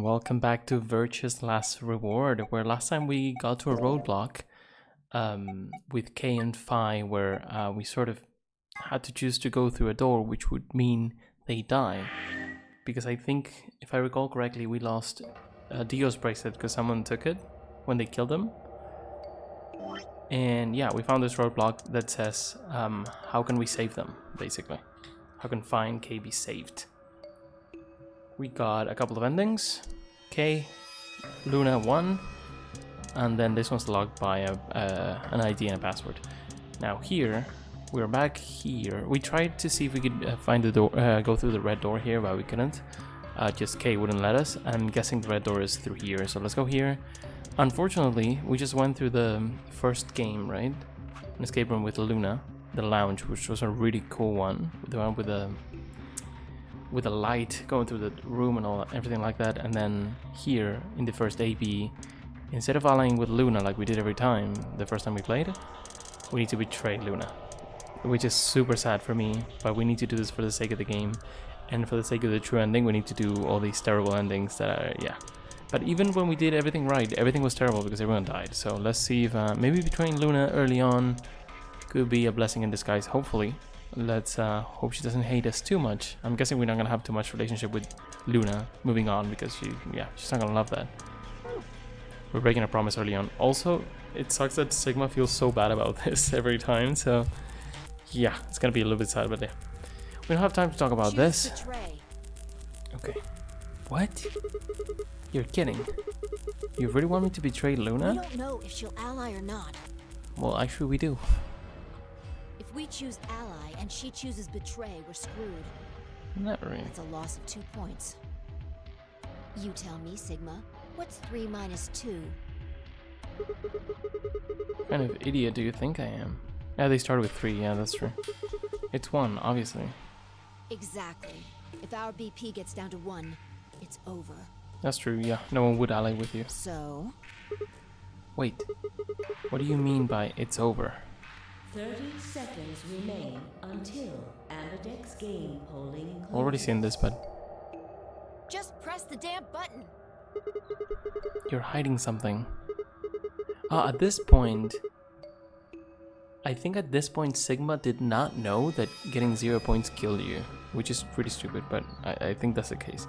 welcome back to Virtue's Last Reward, where last time we got to a roadblock with K and Phi, where we sort of had to choose to go through a door, which would mean they die. Because I think, if I recall correctly, we lost Dio's bracelet because someone took it when they killed him. And yeah, we found this roadblock that says, how can we save them, basically? How can Phi and K be saved? We got a couple of endings. K, Luna 1, and then this one's logged by an ID and a password. Now here, we're back here. We tried to see if we could find the door, go through the red door here, but we couldn't. Just K wouldn't let us. I'm guessing the red door is through here, so let's go here. Unfortunately, we just went through the first game, right? An escape room with Luna, the lounge, which was a really cool one. The one with a light going through the room and all everything like that. And then here in the first AB, instead of allying with Luna like we did every time the first time we played, we need to betray Luna, which is super sad for me, but we need to do this for the sake of the game and for the sake of the true ending. We need to do all these terrible endings that are, yeah. But even when we did everything right, everything was terrible because everyone died. So let's see if maybe betraying Luna early on could be a blessing in disguise, hopefully. Let's hope she doesn't hate us too much. I'm guessing we're not gonna have too much relationship with Luna moving on because she's not gonna love that. We're breaking a promise early on. Also, it sucks that Sigma feels so bad about this every time, so yeah, it's gonna be a little bit sad, but yeah. We don't have time to talk about this. Okay. What? You're kidding. You really want me to betray Luna? We don't know if she'll ally or not. Well, actually we do. If we choose ally and she chooses betray, we're screwed. Not really. That's a loss of 2 points. You tell me, Sigma. What's 3 minus 2? What kind of idiot do you think I am? Yeah, they start with 3, yeah, that's true. It's 1, obviously. Exactly. If our BP gets down to 1, it's over. That's true, yeah. No one would ally with you. So? Wait. What do you mean by it's over? 30 seconds remain until Ambidex game polling closes. Already seen this, but... Just press the damn button! You're hiding something. At this point... I think at this point Sigma did not know that getting 0 points killed you. Which is pretty stupid, but I think that's the case.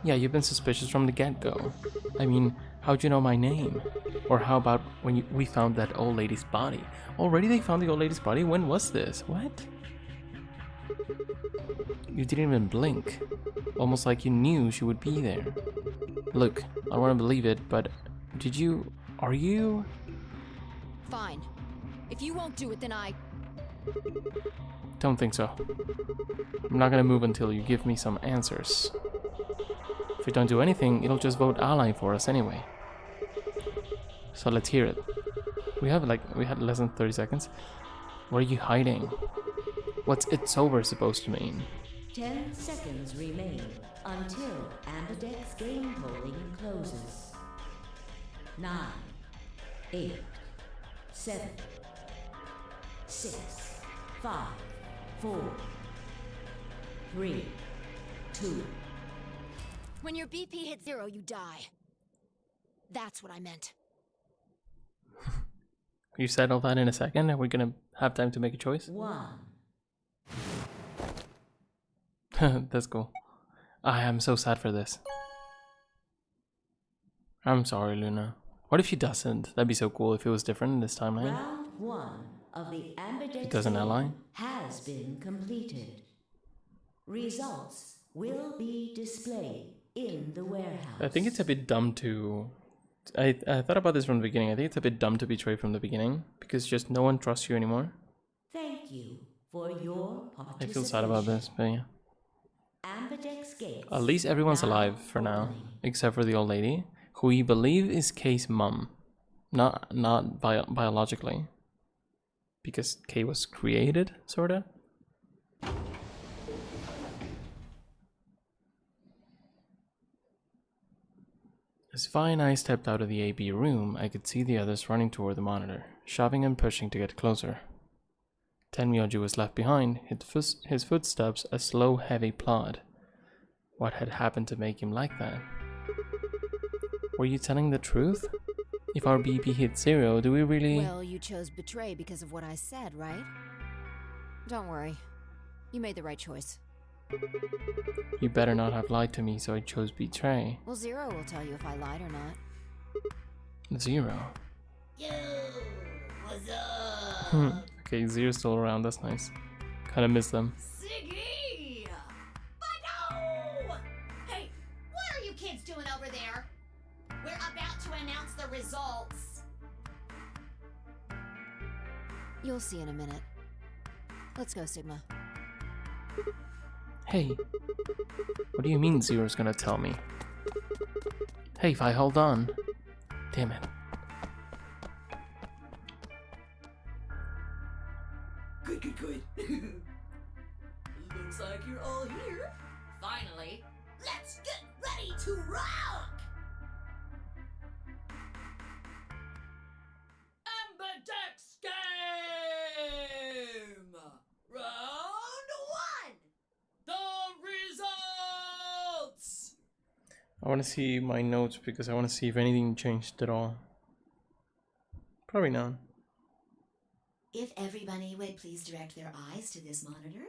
Yeah, you've been suspicious from the get-go. I mean, how'd you know my name? Or how about when we found that old lady's body? Already they found the old lady's body? When was this? What? You didn't even blink. Almost like you knew she would be there. Look, I don't want to believe it, but did you... Are you... Fine. If you won't do it, then I... Don't think so. I'm not gonna move until you give me some answers. If we don't do anything, it'll just vote ally for us anyway. So let's hear it. We had less than 30 seconds. What are you hiding? What's it's over supposed to mean? 10 seconds remain until Ambidex game polling closes. 9, 8, 7, 6, 5, 4, 3, 2. When your BP hits 0, you die. That's what I meant. You said all that in a second. Are we gonna have time to make a choice? 1. That's cool. I am so sad for this. I'm sorry, Luna. What if she doesn't? That'd be so cool if it was different in this timeline. Round 1 of the Ambidex Doesn't ally? has been completed. Results will be displayed in the warehouse. I think it's a bit dumb to... I thought about this from the beginning. I think it's a bit dumb to betray from the beginning because just no one trusts you anymore. Thank you for your participation. I feel sad about this, but yeah. Ambidex gates At least everyone's now alive for now, opening. except for the old lady, who we believe is Kay's mum. Not biologically. Because Kay was created, sorta. As Vi and I stepped out of the AB room, I could see the others running toward the monitor, shoving and pushing to get closer. Tenmyoji was left behind, his footsteps a slow, heavy plod. What had happened to make him like that? Were you telling the truth? If our BP hit 0, do we really... Well, you chose betray because of what I said, right? Don't worry. You made the right choice. You better not have lied to me, so I chose betray. Well, Zero will tell you if I lied or not. 0. Yo, what's up? Okay, Zero's still around, that's nice. Kinda miss them. Siggy! But no! Hey, what are you kids doing over there? We're about to announce the results. You'll see in a minute. Let's go, Sigma. Hey, what do you mean Zero's gonna tell me? Hey, if I hold on. Damn it. Good. Looks like you're all here. Finally, let's get ready to rock! Ambidex game! Round 1! The results! I want to see my notes because I want to see if anything changed at all. Probably not. If everybody would please direct their eyes to this monitor.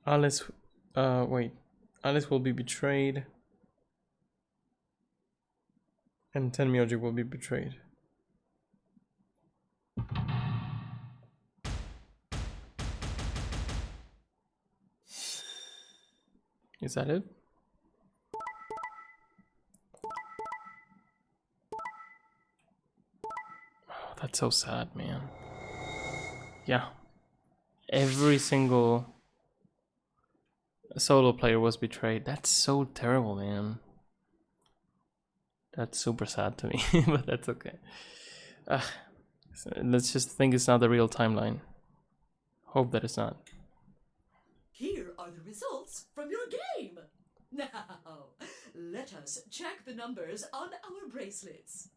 Alice, wait. Alice will be betrayed. And Tenmyoji will be betrayed. Is that it? Oh, that's so sad, man. Yeah. Every single solo player was betrayed. That's so terrible, man. That's super sad to me, but that's okay. So let's just think it's not the real timeline. Hope that it's not. Here are the results from your game. Now, let us check the numbers on our bracelets.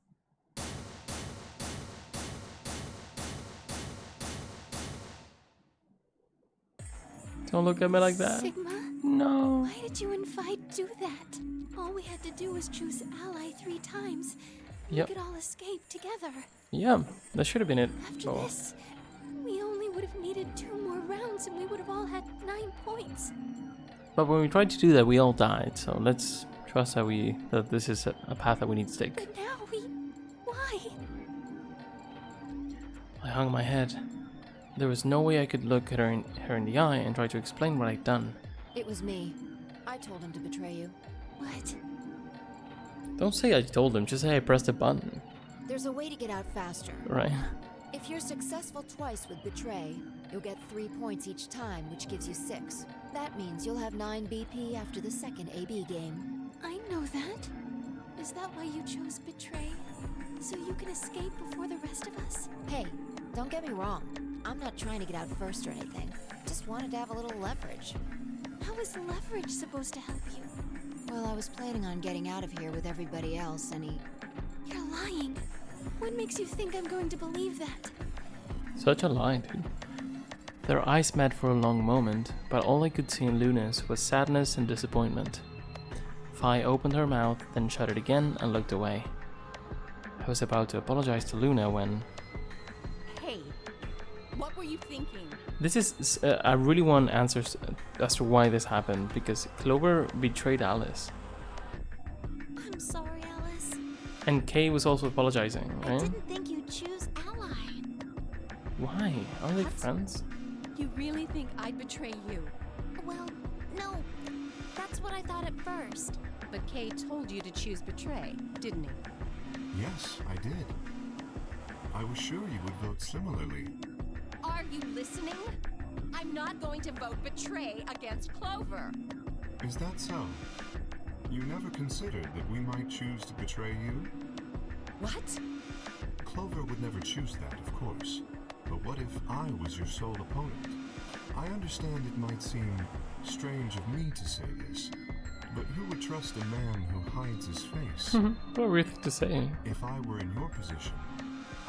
Don't look at me like that. Sigma? No. Why did you and Vi do that? All we had to do was choose ally 3 times. Yep. We could all escape together. Yeah, that should have been it. After this, we only would have needed 2 more rounds and we would have all had 9 points. But when we tried to do that, we all died. So let's trust that this is a path that we need to take. But now why? I hung my head. There was no way I could look at her in the eye and try to explain what I'd done. It was me. I told him to betray you. What? Don't say I told him, just say I pressed a button. There's a way to get out faster. Right? If you're successful twice with betray, you'll get 3 points each time, which gives you 6. That means you'll have 9 BP after the second AB game. I know that. Is that why you chose betray? So you can escape before the rest of us? Hey, don't get me wrong. I'm not trying to get out first or anything. Just wanted to have a little leverage. How is leverage supposed to help you? Well, I was planning on getting out of here with everybody else, and You're lying. What makes you think I'm going to believe that? Such a lie, dude. Their eyes met for a long moment, but all I could see in Luna's was sadness and disappointment. Vi opened her mouth, then shut it again and looked away. I was about to apologize to Luna when... Hey, what were you thinking? This is... I really want answers as to why this happened, because Clover betrayed Alice. I'm sorry, Alice. And Kay was also apologizing, I right? didn't think you'd choose ally. Why? Aren't they What? friends? You really think I'd betray you? Well, no. That's what I thought at first. But Kay told you to choose betray, didn't he? Yes, I did. I was sure you would vote similarly. Are you listening? I'm not going to vote betray against Clover. Is that so? You never considered that we might choose to betray you? What? Clover would never choose that, of course. But what if I was your sole opponent? I understand it might seem strange of me to say this, but who would trust a man who hides his face? What a weird thing to say. If I were in your position,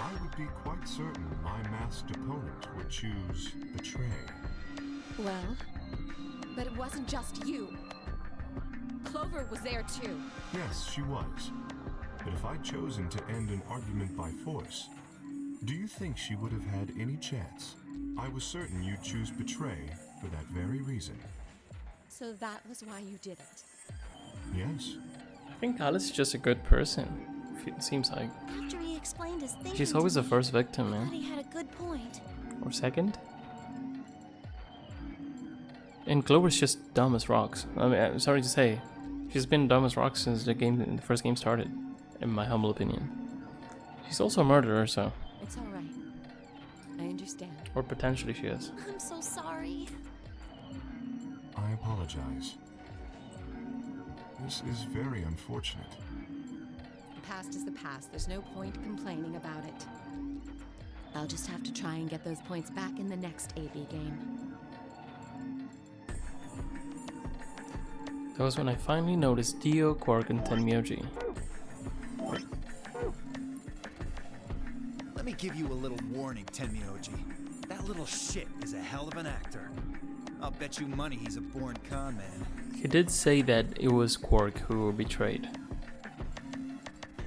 I would be quite certain my masked opponent would choose Betray. Well, but it wasn't just you. Clover was there too. Yes, she was. But if I'd chosen to end an argument by force, do you think she would have had any chance? I was certain you'd choose Betray for that very reason. So that was why you did it. Yes. I think Alice is just a good person. It seems like. After he explained his thinking She's to always the me, first victim, I thought man. he had a good point. Or second. And Clover's just dumb as rocks. I mean, I'm sorry to say, she's been dumb as rocks since the first game started, in my humble opinion. She's also a murderer, so. It's all right. I understand. Or potentially she is. I'm so sorry. I apologize. This is very unfortunate. The past is the past. There's no point complaining about it. I'll just have to try and get those points back in the next AB game. That was when I finally noticed Dio, Quark, and Tenmyoji. Let me give you a little warning, Tenmyoji. That little shit is a hell of an actor. I'll bet you money he's a born con man. He did say that it was Quark who betrayed.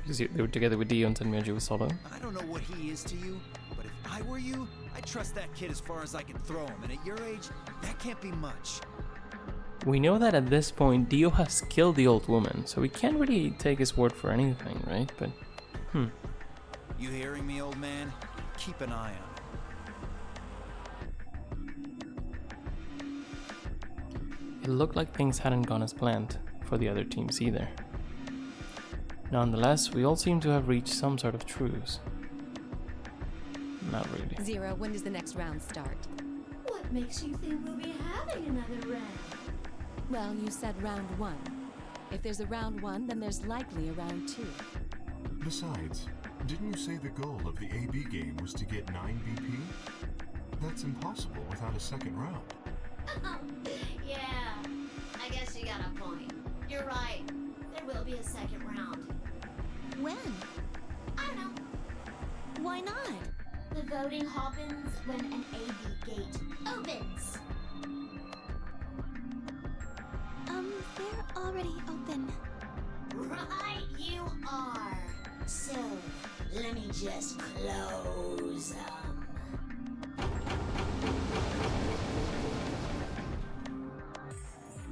Because they were together with Dio and Tenmyoji with Solo. I don't know what he is to you, but if I were you, I'd trust that kid as far as I can throw him, and at your age, that can't be much. We know that at this point Dio has killed the old woman, so we can't really take his word for anything, right? But, You hearing me, old man? Keep an eye on him. It looked like things hadn't gone as planned for the other teams either. Nonetheless, we all seem to have reached some sort of truce. Not really. Zero, when does the next round start? What makes you think we'll be having another round? Well, you said round 1. If there's a round 1, then there's likely a round 2. Besides, didn't you say the goal of the AB game was to get 9 BP? That's impossible without a second round. Yeah, I guess you got a point. You're right. There will be a second round. When? I don't know. Why not? The voting happens when an AB gate opens. They're already open. Right, you are. So, let me just close them.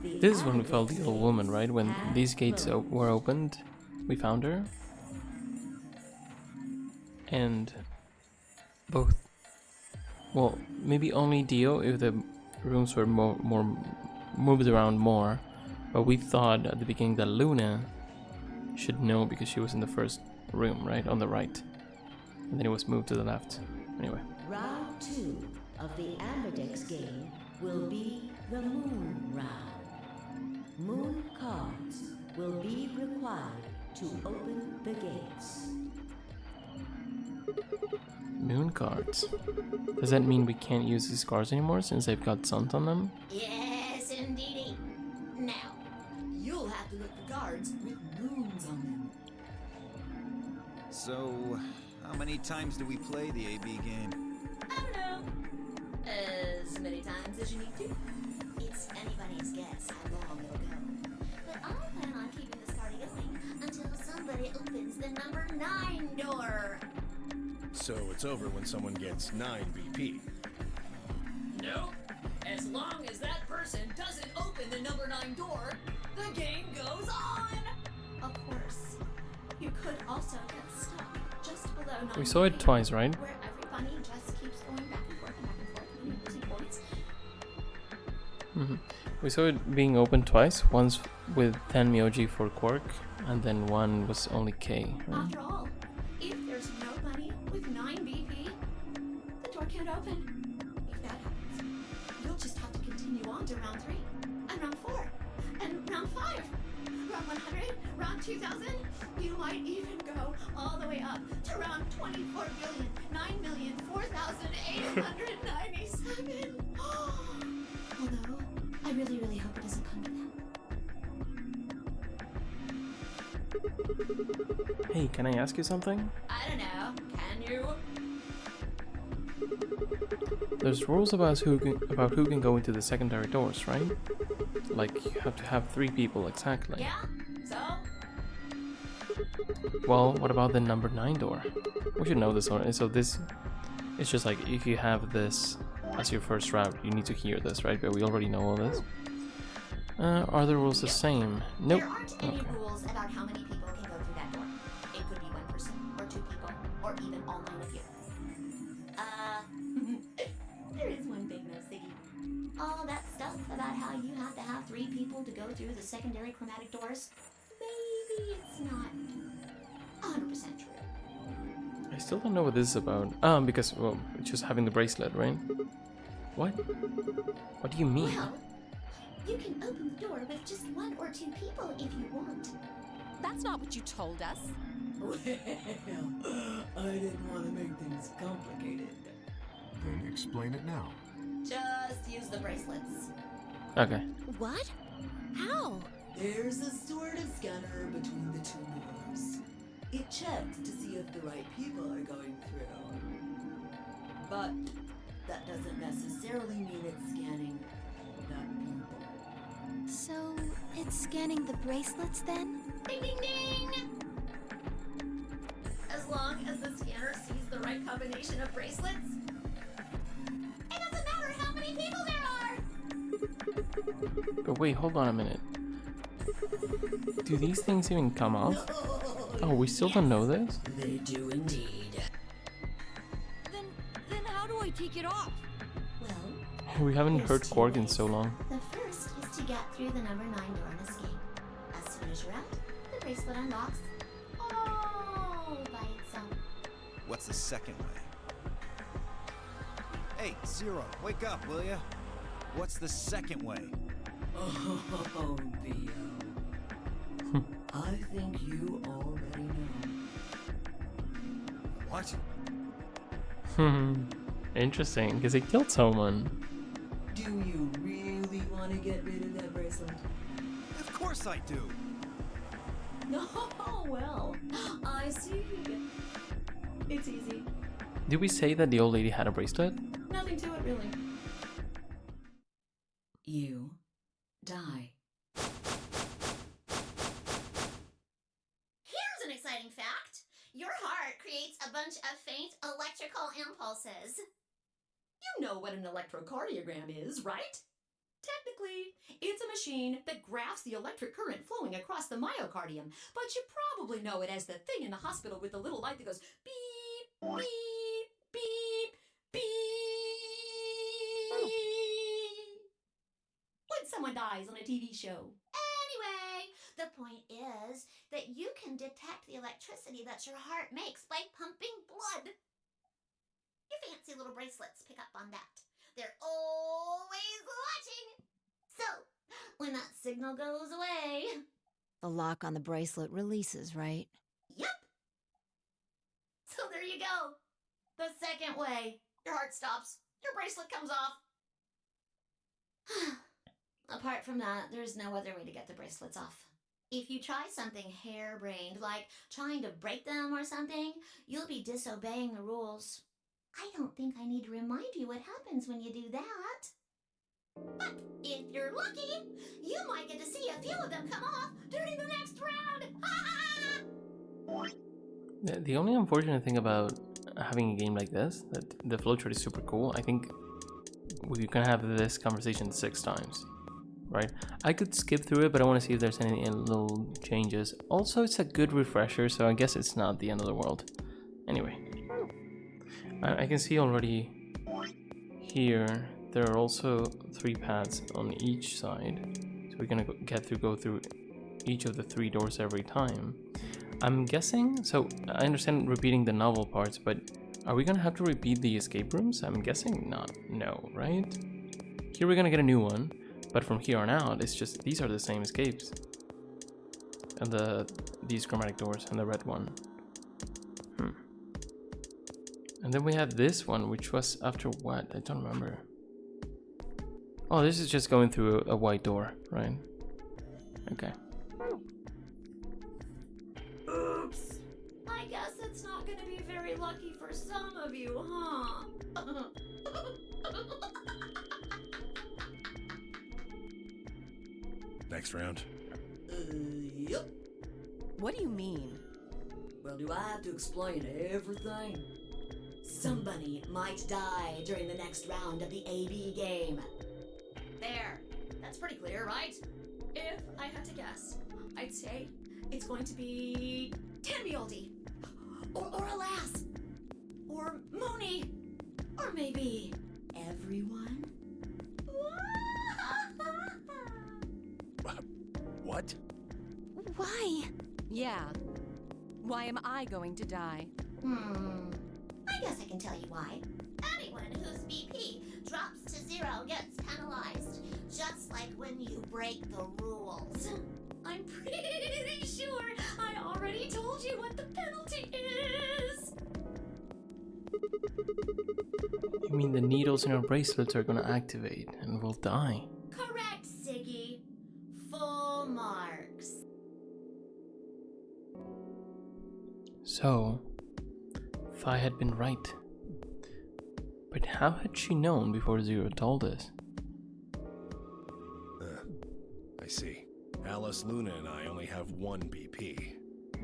This is when we found the old woman, right? When these gates were opened, we found her. And both, well, maybe only Dio if the rooms were more moved around more. But we thought at the beginning that Luna should know because she was in the first room, right? On the right. And then it was moved to the left. Anyway. Round 2 of the Amberdex game will be the Moon round. Moon cards will be required to open the gates. Moon cards. Does that mean we can't use these cards anymore since they've got suns on them? Yes, indeedy. Now, you'll have to look for cards with moons on them. So, how many times do we play the AB game? I don't know. As many times as you need to. It's anybody's guess how long it'll go. But I plan on keeping this party going until somebody opens the number 9 door. So it's over when someone gets 9 BP. Nope. As long as that person doesn't open the number 9 door, the game goes on! Of course. You could also get stuck just below 9. We saw it twice, right? Where everybody just keeps going back and forth and back and forth and you're losing points. We saw it being opened twice. Once with Tenmyoji for Quark, and then one was only K. Right? After all, if there's nobody with 9 BP, the door can't open. If that happens, you'll just have to continue on to round 3, and round 4, and round 5, round 100, round 2000. You might even go all the way up to round 24,9,004,897. Although, I really, really hope it doesn't come to that. Hey, can I ask you something? I don't know. Can you you. There's rules about who can go into the secondary doors, right? Like you have to have 3 people exactly. Yeah? So? Well, what about the number 9 door? We should know this already. So this, it's just like if you have this as your first route, you need to hear this, right? But we already know all this. Are the rules the same? Nope. There aren't any rules about how many people can go through that door. It could be 1 person, or 2 people, or even all 9 of you. There is one big no, Siggy. All that stuff about how you have to have 3 people to go through the secondary chromatic doors, maybe it's not 100% true. I still don't know what this is about. Because, well, it's just having the bracelet, right? What? What do you mean? Well, you can open the door with just 1 or 2 people if you want. That's not what you told us. Well, I didn't want to make things complicated. Then explain it now. Just use the bracelets. Okay. What? How? There's a sort of scanner between the 2 doors. It checks to see if the right people are going through. But that doesn't necessarily mean it's scanning the people. So, it's scanning the bracelets then? Ding ding ding! As long as the scanner sees the right combination of bracelets, It doesn't matter how many people there are! But wait, hold on a minute. Do these things even come off? Oh, we still don't know this? They do indeed. Then how do I take it off? Well, We haven't there's heard 2 Quark in ways. so long. The first is to get through the number 9 door and escape. As soon as you're out, the bracelet unlocks all by itself. What's the second way? Hey, Zero, wake up, will ya? What's the second way? Oh, Theo. I think you already know. What? Interesting, because he killed someone. Do you really want to get rid of that bracelet? Of course I do. oh well, I see. It's easy. Did we say that the old lady had a bracelet? Nothing to it, really. You die. Here's an exciting fact. Your heart creates a bunch of faint electrical impulses. You know what an electrocardiogram is, right? Technically, it's a machine that graphs the electric current flowing across the myocardium, but you probably know it as the thing in the hospital with the little light that goes beep, beep, beep, beep. When someone dies on a TV show. Anyway, the point is that you can detect the electricity that your heart makes by pumping blood. Your fancy little bracelets pick up on that. They're always watching. So, when that signal goes away... The lock on the bracelet releases, right? Yep. So there you go. The second way. Your heart stops. Your bracelet comes off. Apart from that, there's no other way to get the bracelets off. If you try something harebrained, like trying to break them or something, you'll be disobeying the rules. I don't think I need to remind you what happens when you do that. But if you're lucky, you might get to see a few of them come off during the next round. The only unfortunate thing about having a game like this, that the flowchart is super cool, I think we can have this conversation 6 times, right? I could skip through it, but I want to see if there's any little changes. Also, it's a good refresher, so I guess it's not the end of the world. Anyway, I can see already here there are also 3 paths on each side, so we're gonna go through each of the 3 doors every time. I'm guessing, so I understand repeating the novel parts, but are we gonna have to repeat the escape rooms? I'm guessing not. No, right? Here we're gonna get a new one, but from here on out, it's just these are the same escapes, and these chromatic doors and the red one. And then we have this one, which was after what? I don't remember. Oh, this is just going through a white door, right? Okay. Oops. I guess it's That's not gonna be very lucky for some of you, huh? Next round. Yep. What do you mean? Well, do I have to explain everything? Somebody might die during the next round of the AB game. There. That's pretty clear, right? If I had to guess, I'd say it's going to be Tanmioldi. Or Alas. Or Mooney. Or maybe Everyone? What? Why? Yeah. Why am I going to die? I guess I can tell you why. Anyone whose BP drops to 0 gets penalized, just like when you break the rules. I'm pretty sure I already told you what the penalty is. You mean the needles in our bracelets are gonna activate and we'll die? Correct, Siggy. Full marks. So, Fi had been right. But how had she known before Zero told us? I see. Alice, Luna, and I only have 1 BP.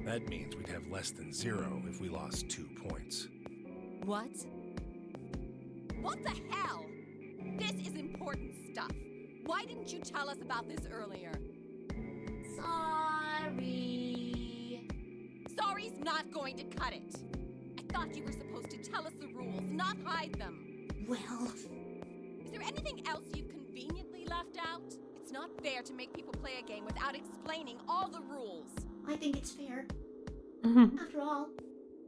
That means we'd have less than 0 if we lost 2 points. What? What the hell? This is important stuff. Why didn't you tell us about this earlier? Sorry. Sorry's not going to cut it. I thought you were supposed to tell us the rules, not hide them. Well, Is there anything else you've conveniently left out? It's not fair to make people play a game without explaining all the rules. I think it's fair. After all,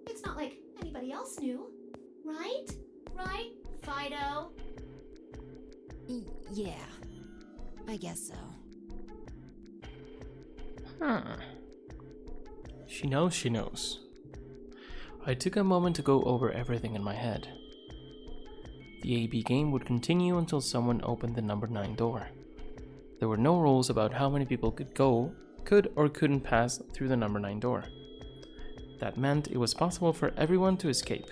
it's not like anybody else knew. Right? Right, Fido? Yeah, I guess so. She knows she knows. I took a moment to go over everything in my head. The AB game would continue until someone opened the number 9 door. There were no rules about how many people could or couldn't pass through the number 9 door. That meant it was possible for everyone to escape.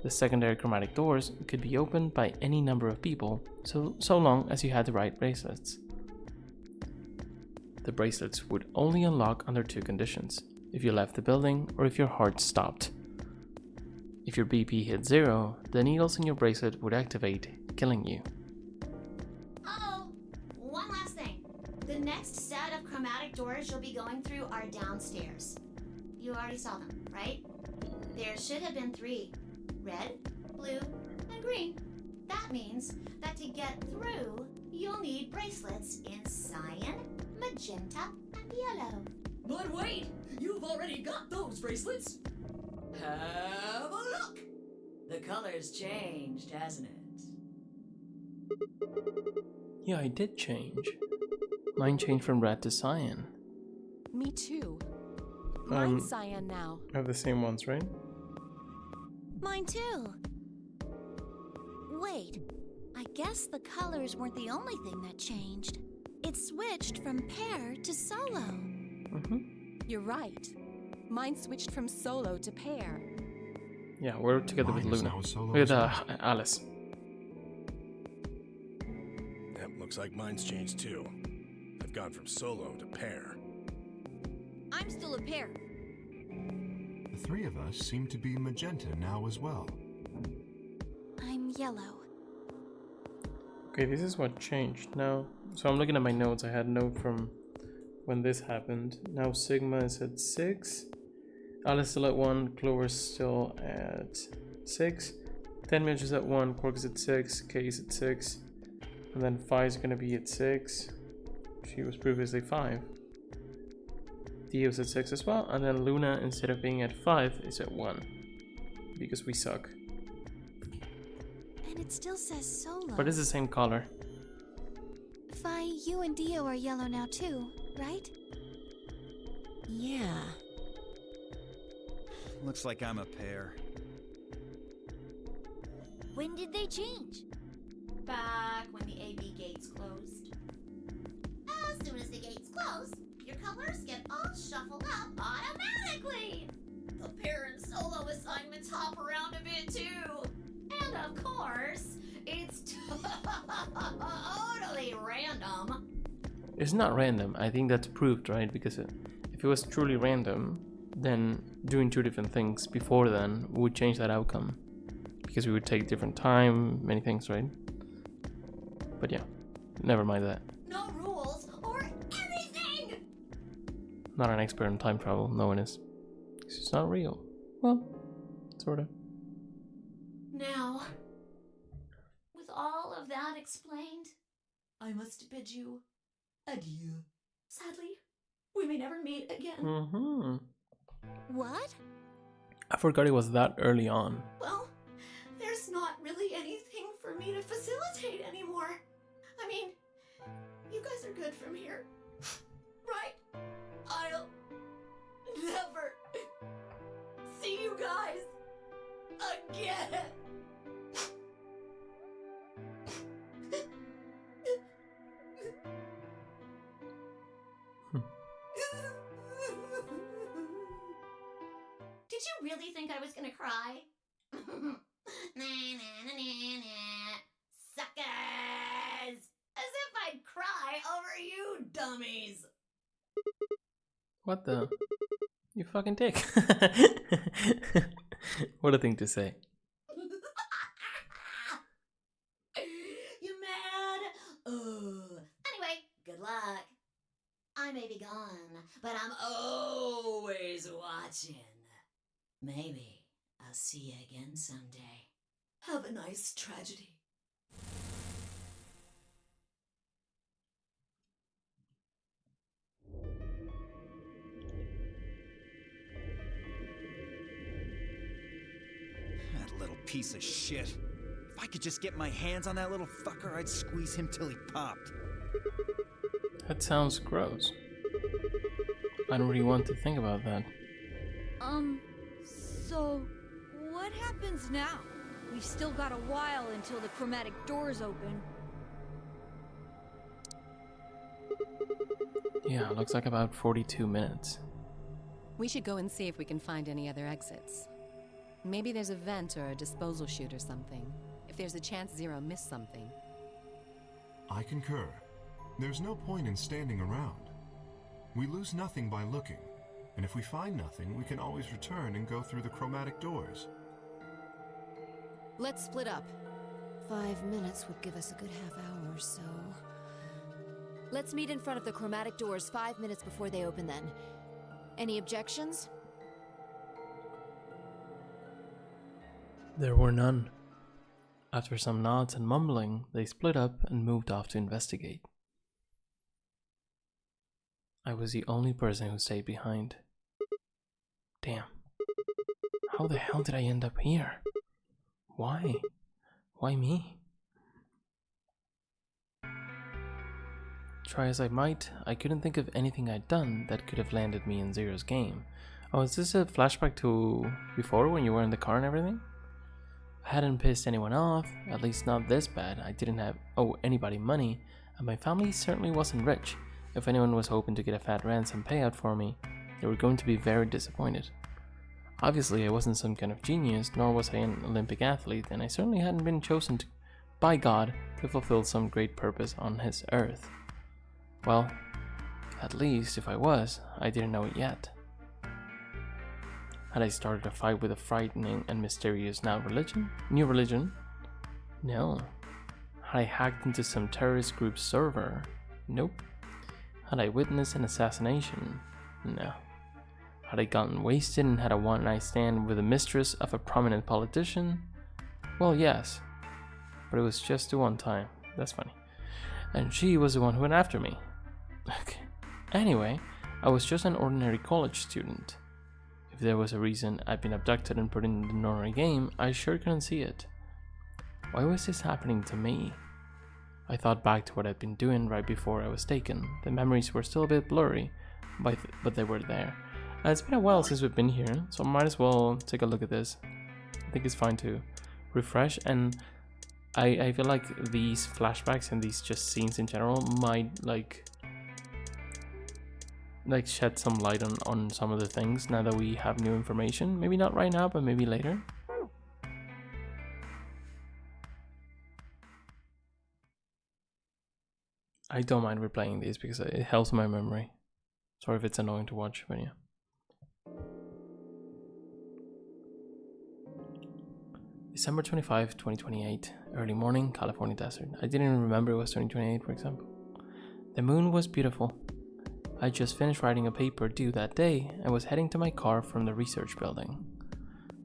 The secondary chromatic doors could be opened by any number of people, so long as you had the right bracelets. The bracelets would only unlock under 2 conditions: if you left the building or if your heart stopped. If your BP hit 0, the needles in your bracelet would activate, killing you. oh, one last thing. The next set of chromatic doors you'll be going through are downstairs. You already saw them, right? There should have been 3. Red, blue, and green. That means that to get through, you'll need bracelets in cyan, magenta, and yellow. But wait! You've already got those bracelets! Have a look! The color's changed, hasn't it? Yeah, I did change. Mine changed from red to cyan. Me too. Mine's cyan now. I have the same ones, right? Mine too. Wait, I guess the colors weren't the only thing that changed. It switched from pair to solo. You're right. Mine switched from solo to pair. Yeah, we're together with Mine is Luna. now a solo With as well. Alice. Yep, looks like mine's changed too. I've gone from solo to pair. I'm still a pair. The 3 of us seem to be magenta now as well. I'm yellow. Okay, this is what changed now. So I'm looking at my notes. I had a note from when this happened. Now Sigma is at 6. Alice still at 1. Clover's still at 6. Tenmage is at 1. Quark is at 6. K is at 6. And then Phi is going to be at 6. She was previously 5. Dio's at 6 as well. And then Luna, instead of being at 5, is at 1. Because we suck. And it still says solo. But it's the same color. Phi, you and Dio are yellow now too, right? Yeah. Looks like I'm a pair. When did they change? Back when the AB gates closed. As soon as the gates close, your colors get all shuffled up automatically. The pair and solo assignments hop around a bit too. And of course, it's totally random. It's not random. I think that's proved, right? Because if it was truly random, then doing two different things before then would change that outcome. Because we would take different time, many things, right? But yeah, never mind that. No rules or anything! Not an expert in time travel, no one is. It's not real. Well, sort of. Now, with all of that explained, I must bid you adieu. Sadly, we may never meet again. Mm-hmm. What? I forgot it was that early on. Well, there's not really anything for me to facilitate anymore. I mean, you guys are good from here, right? I'll never see you guys again. did you really think I was gonna cry? Nah, nah, nah, nah, nah. Suckers! As if I'd cry over you dummies! What the? You fucking dick. What a thing to say. You mad? Anyway, good luck. I may be gone, but I'm always watching. Maybe I'll see you again someday. Have a nice tragedy. That little piece of shit. If I could just get my hands on that little fucker, I'd squeeze him till he popped. That sounds gross. I don't really want to think about that. So what happens now? We've still got a while until the chromatic doors open. Yeah, looks like about 42 minutes. We should go and see if we can find any other exits. Maybe there's a vent or a disposal chute or something. If there's a chance Zero missed something. I concur. There's no point in standing around. We lose nothing by looking, and if we find nothing, we can always return and go through the chromatic doors. Let's split up. 5 minutes would give us a good half hour or so. Let's meet in front of the chromatic doors 5 minutes before they open then. Any objections? There were none. After some nods and mumbling, they split up and moved off to investigate. I was the only person who stayed behind. Damn. How the hell did I end up here? Why? Why me? Try as I might, I couldn't think of anything I'd done that could have landed me in Zero's game. Oh, is this a flashback to before when you were in the car and everything? I hadn't pissed anyone off, at least not this bad. I didn't owe anybody money, and my family certainly wasn't rich. If anyone was hoping to get a fat ransom payout for me, they were going to be very disappointed. Obviously, I wasn't some kind of genius, nor was I an Olympic athlete, and I certainly hadn't been chosen by God to fulfill some great purpose on His earth. Well, at least if I was, I didn't know it yet. Had I started a fight with a frightening and mysterious new religion? No. Had I hacked into some terrorist group's server? Nope. Had I witnessed an assassination? No. Had I gotten wasted and had a one-night stand with the mistress of a prominent politician? Well, yes. But it was just the one time. That's funny. And she was the one who went after me. Okay. Anyway, I was just an ordinary college student. If there was a reason I'd been abducted and put in the Nori game, I sure couldn't see it. Why was this happening to me? I thought back to what I'd been doing right before I was taken. The memories were still a bit blurry, but they were there. And it's been a while since we've been here, so I might as well take a look at this. I think it's fine to refresh, and I feel like these flashbacks and these just scenes in general might like shed some light on some of the things now that we have new information. Maybe not right now, but maybe later. I don't mind replaying these because it helps my memory. Sorry if it's annoying to watch, but yeah. December 25, 2028. Early morning, California desert. I didn't even remember it was 2028, for example. The moon was beautiful. I just finished writing a paper due that day and was heading to my car from the research building.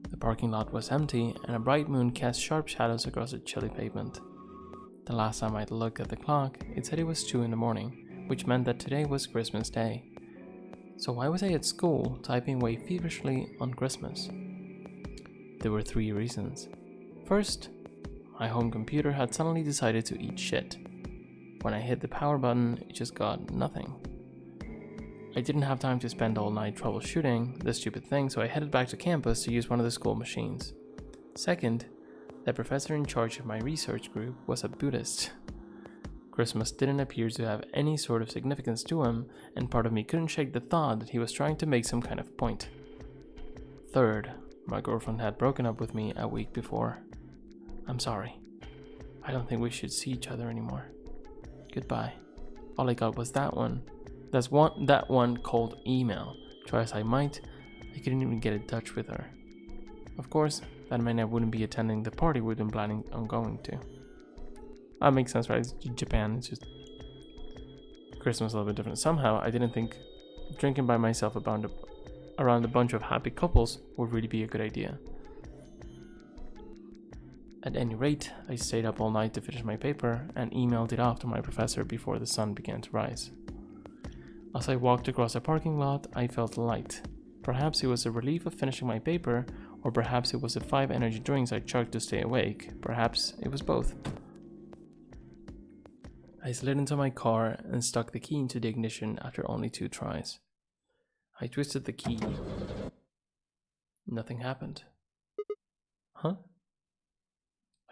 The parking lot was empty and a bright moon cast sharp shadows across the chilly pavement. The last time I'd looked at the clock, it said it was 2 in the morning, which meant that today was Christmas Day. So why was I at school typing away feverishly on Christmas? There were 3 reasons. First, my home computer had suddenly decided to eat shit. When I hit the power button, it just got nothing. I didn't have time to spend all night troubleshooting the stupid thing, so I headed back to campus to use one of the school machines. Second, the professor in charge of my research group was a Buddhist. Christmas didn't appear to have any sort of significance to him, and part of me couldn't shake the thought that he was trying to make some kind of point. Third, my girlfriend had broken up with me a week before. I'm sorry. I don't think we should see each other anymore. Goodbye. All I got was that one cold email. Try as I might, I couldn't even get in touch with her. Of course, that meant I wouldn't be attending the party we'd been planning on going to. That makes sense, right? It's Japan, it's just Christmas a little bit different. Somehow, I didn't think drinking by myself around a bunch of happy couples would really be a good idea. At any rate, I stayed up all night to finish my paper and emailed it off to my professor before the sun began to rise. As I walked across the parking lot, I felt light. Perhaps it was a relief of finishing my paper, or perhaps it was the 5 energy drinks I chugged to stay awake. Perhaps it was both. I slid into my car and stuck the key into the ignition after only 2 tries. I twisted the key. Nothing happened. Huh?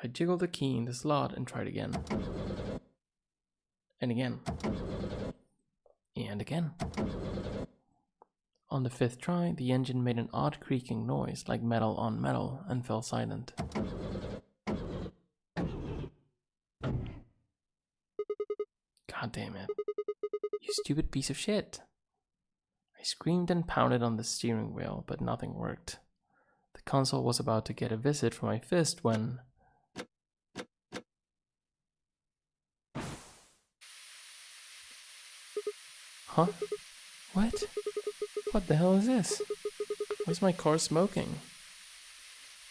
I jiggled the key in the slot and tried again. And again. And again. On the 5th try, the engine made an odd creaking noise like metal on metal and fell silent. God damn it. You stupid piece of shit. I screamed and pounded on the steering wheel, but nothing worked. The console was about to get a visit from my fist when... Huh? What? What the hell is this? Why is my car smoking?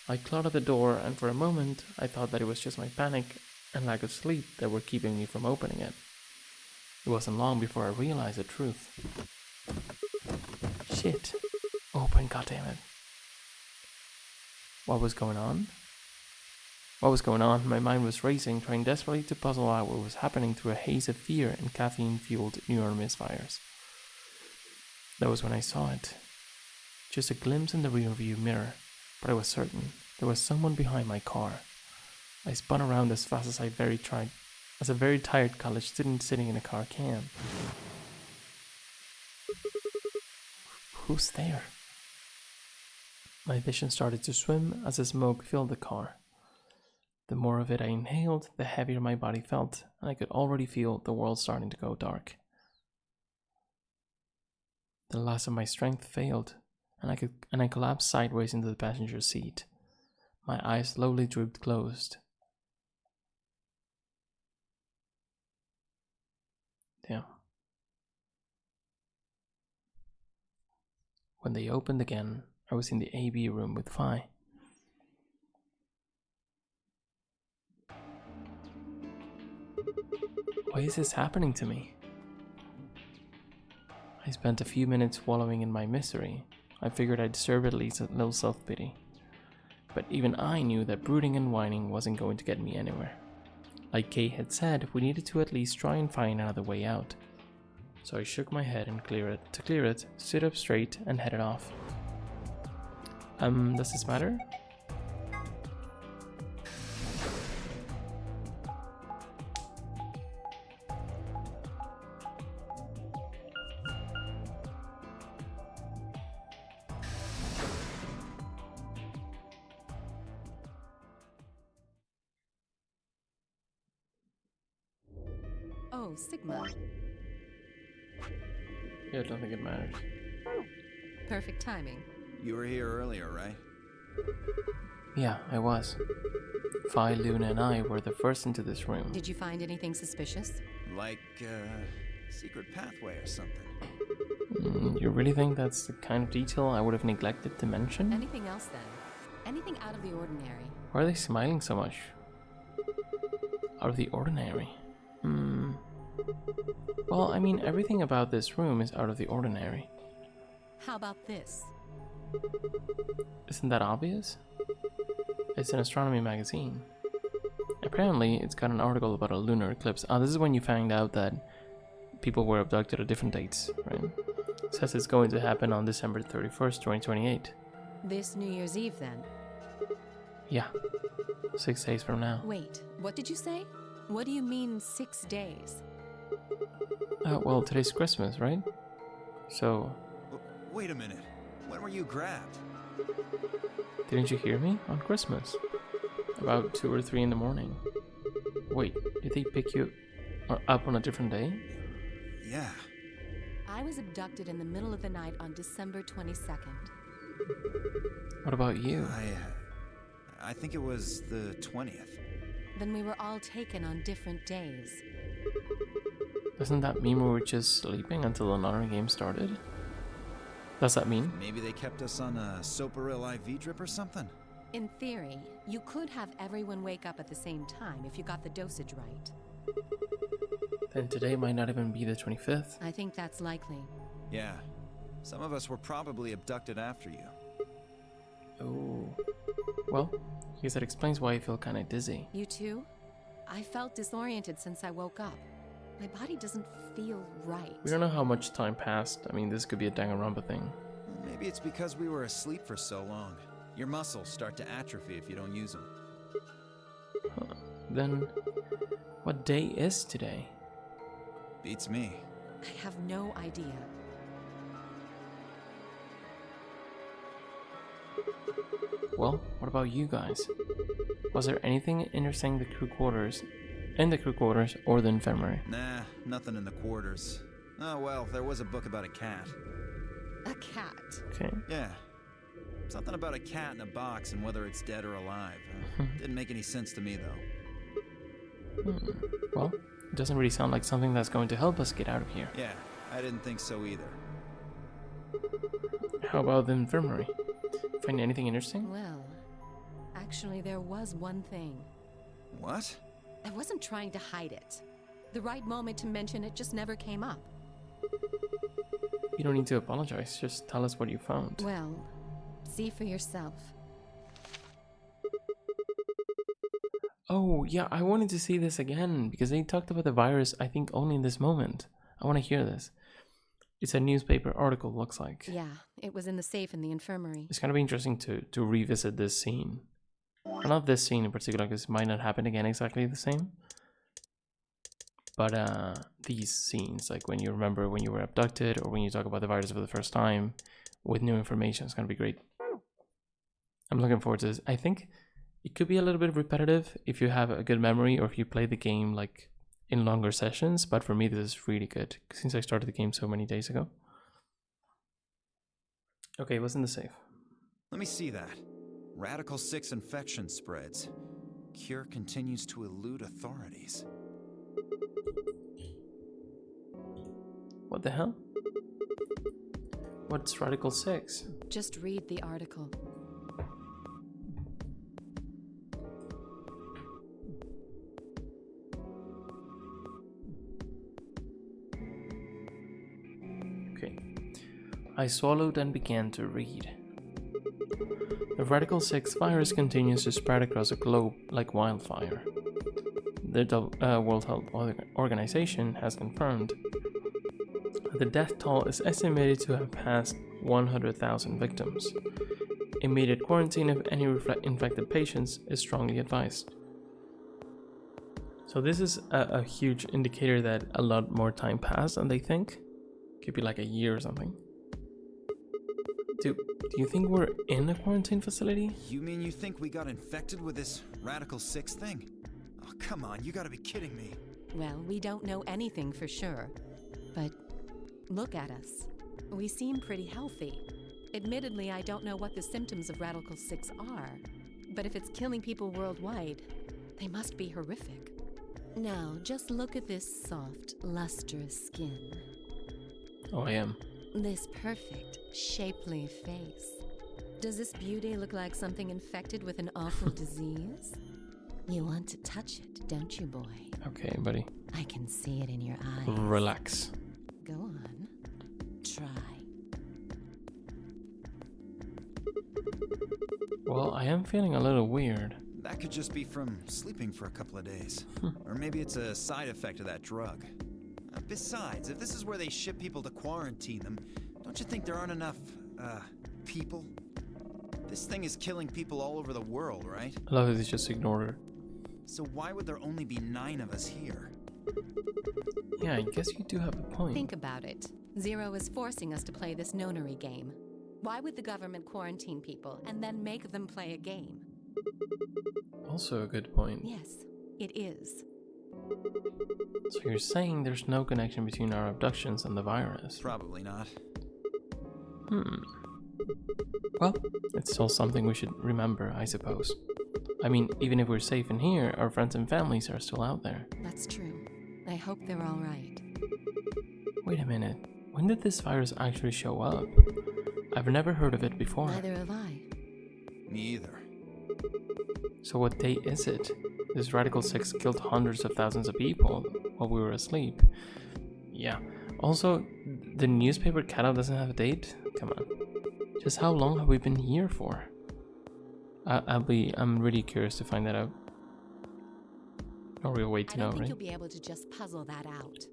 I clawed at the door, and for a moment I thought that it was just my panic and lack of sleep that were keeping me from opening it. It wasn't long before I realized the truth. Shit. Open, goddammit. What was going on? My mind was racing, trying desperately to puzzle out what was happening through a haze of fear and caffeine-fueled neuron misfires. That was when I saw it. Just a glimpse in the rearview mirror, but I was certain there was someone behind my car. I spun around as fast as a very tired college student sitting in a car can. Who's there? My vision started to swim as the smoke filled the car. The more of it I inhaled, the heavier my body felt, and I could already feel the world starting to go dark. The last of my strength failed, and I collapsed sideways into the passenger seat. My eyes slowly drooped closed. Damn. When they opened again, I was in the AB room with Phi. Why is this happening to me? I spent a few minutes wallowing in my misery. I figured I deserved at least a little self-pity. But even I knew that brooding and whining wasn't going to get me anywhere. Like Kay had said, we needed to at least try and find another way out. So I shook my head and clear it, stood up straight and headed off. Does this matter? Oh, Sigma. Yeah, I don't think it matters. Perfect timing. You were here earlier, right? Yeah, I was. Phi, Luna, and I were the first into this room. Did you find anything suspicious? Like, secret pathway or something. You really think that's the kind of detail I would have neglected to mention? Anything else then? Anything out of the ordinary? Why are they smiling so much? Out of the ordinary? Well, I mean, everything about this room is out of the ordinary. How about this? Isn't that obvious? It's an astronomy magazine. Apparently, it's got an article about a lunar eclipse. This is when you found out that people were abducted at different dates, right? It says it's going to happen on December 31st, 2028. This New Year's Eve, then? Yeah. 6 days from now. Wait, what did you say? What do you mean 6 days? Well, today's Christmas, right? So... Wait a minute. When were you grabbed? Didn't you hear me? On Christmas. About 2 or 3 in the morning. Wait, did they pick you up on a different day? Yeah. I was abducted in the middle of the night on December 22nd. What about you? I think it was the 20th. Then we were all taken on different days. Doesn't that mean we were just sleeping until another game started? Does that mean? Maybe they kept us on a Soparil IV drip or something? In theory, you could have everyone wake up at the same time if you got the dosage right. Then today might not even be the 25th. I think that's likely. Yeah. Some of us were probably abducted after you. Oh. Well, I guess that explains why I feel kind of dizzy. You too? I felt disoriented since I woke up. My body doesn't feel right. We don't know how much time passed. I mean, this could be a Danganronpa thing. Maybe it's because we were asleep for so long. Your muscles start to atrophy if you don't use them. Huh. Then, what day is today? Beats me. I have no idea. Well, what about you guys? Was there anything interesting in the crew quarters or the infirmary? Nah, nothing in the quarters. Oh well, there was a book about a cat. A cat? Okay. Yeah. Something about a cat in a box and whether it's dead or alive. Didn't make any sense to me though. Well, it doesn't really sound like something that's going to help us get out of here. Yeah, I didn't think so either. How about the infirmary? Find anything interesting? Well, actually there was one thing. What? I wasn't trying to hide it. The right moment to mention it just never came up. You don't need to apologize, just tell us what you found. Well, see for yourself. Oh, yeah, I wanted to see this again, because they talked about the virus, I think, only in this moment. I want to hear this. It's a newspaper article, looks like. Yeah, it was in the safe in the infirmary. It's going to be interesting to revisit this scene. Well, not this scene in particular, because it might not happen again exactly the same. But these scenes, like when you remember when you were abducted, or when you talk about the virus for the first time, with new information, it's going to be great. I'm looking forward to this. I think it could be a little bit repetitive if you have a good memory, or if you play the game like in longer sessions, but for me this is really good, since I started the game so many days ago. Okay, what's in the safe? Let me see that. Radical 6 infection spreads. Cure continues to elude authorities. What the hell? What's Radical 6? Just read the article. Okay. I swallowed and began to read. The Radical 6 virus continues to spread across the globe like wildfire. The World Health Organization has confirmed the death toll is estimated to have passed 100,000 victims. Immediate quarantine of any infected patients is strongly advised. So this is a huge indicator that a lot more time passed than they think. Could be like a year or something. Do you think we're in a quarantine facility? You mean you think we got infected with this Radical 6 thing? Oh, come on, you gotta be kidding me. Well, we don't know anything for sure. But look at us. We seem pretty healthy. Admittedly, I don't know what the symptoms of Radical 6 are. But if it's killing people worldwide, they must be horrific. Now, just look at this soft, lustrous skin. Oh, I am. This perfect, shapely face. Does this beauty look like something infected with an awful disease? You want to touch it, don't you, boy? Okay, buddy. I can see it in your eyes. Relax. Go on. Try. Well, I am feeling a little weird. That could just be from sleeping for a couple of days. Or maybe it's a side effect of that drug. Besides, if this is where they ship people to quarantine them, don't you think there aren't enough, people? This thing is killing people all over the world, right? I love that they just ignored her. So why would there only be 9 of us here? Yeah, I guess you do have a point. Think about it. Zero is forcing us to play this nonary game. Why would the government quarantine people and then make them play a game? Also a good point. Yes, it is. So you're saying there's no connection between our abductions and the virus? Probably not. Well, it's still something we should remember, I suppose. I mean, even if we're safe in here, our friends and families are still out there. That's true. I hope they're all right. Wait a minute. When did this virus actually show up? I've never heard of it before. Neither have I. Me either. So what date is it? This Radical 6 killed hundreds of thousands of people while we were asleep. Yeah. Also, the newspaper cutout doesn't have a date? Come on. Just how long have we been here for? I'm really curious to find that out. No real way to know, I don't think right? you'll be able to just puzzle that out.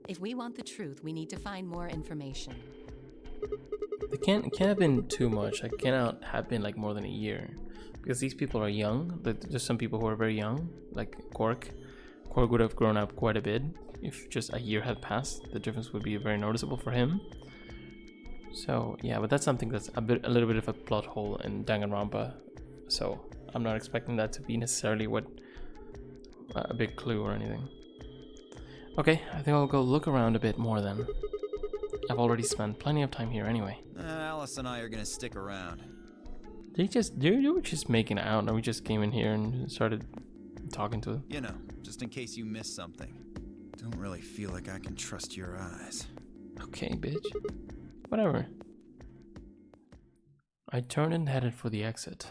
If we want the truth, we need to find more information. It can't have been too much. It cannot have been like more than a year. Because these people are young. There's some people who are very young, like Quark. Quark would have grown up quite a bit. If just a year had passed, the difference would be very noticeable for him. So yeah, but that's something that's a little bit of a plot hole in Danganronpa. So I'm not expecting that to be necessarily a big clue or anything. Okay, I think I'll go look around a bit more then. I've already spent plenty of time here anyway. Alice and I are gonna stick around. They were just making out, and we just came in here and started talking to them. You know, just in case you missed something. Don't really feel like I can trust your eyes. Okay, bitch. Whatever. I turned and headed for the exit.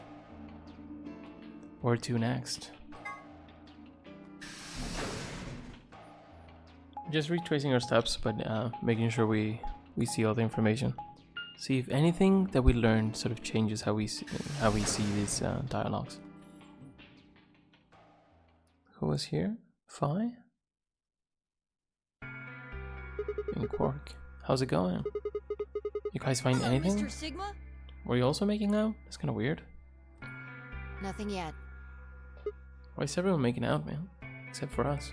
Where to next? Just retracing our steps, but making sure we see all the information. See if anything that we learned sort of changes how we see these dialogues. Who was here? Phi? And Quark. How's it going? You guys find anything? Mr. Sigma? Were you also making out? That's kind of weird. Nothing yet. Why is everyone making out, man? Except for us.